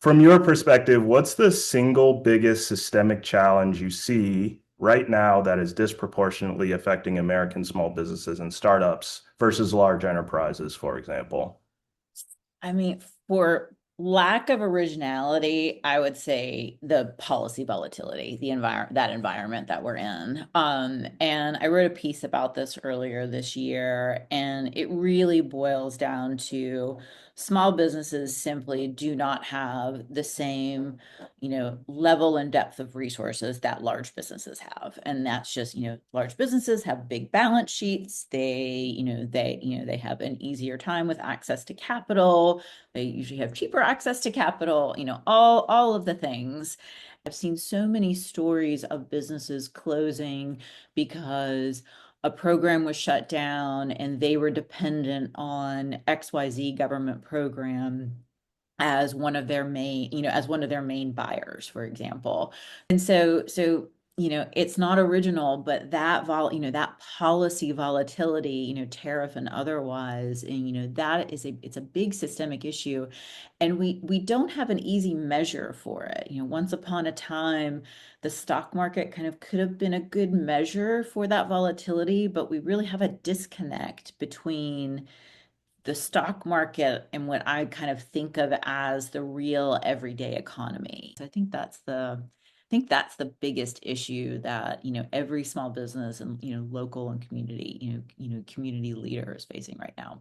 From your perspective, what's the single biggest systemic challenge you see right now that is disproportionately affecting American small businesses and startups versus large enterprises, for example? I mean, for lack of originality, I would say the policy volatility, that environment that we're in. And I wrote a piece about this earlier this year, and it really boils down to small businesses simply do not have the same, level and depth of resources that large businesses have. And that's just, large businesses have big balance sheets. They have an easier time with access to capital. They usually have cheaper access to capital, all of the things. I've seen so many stories of businesses closing because a program was shut down and they were dependent on XYZ government program as one of their main, as one of their main buyers, for example. And so it's not original, but that policy volatility, tariff and otherwise, and that it's a big systemic issue, and we don't have an easy measure for it. Once upon a time, the stock market kind of could have been a good measure for that volatility, but we really have a disconnect between the stock market and what I kind of think of as the real everyday economy. So I think that's the biggest issue that, every small business and, local and community, community leader is facing right now.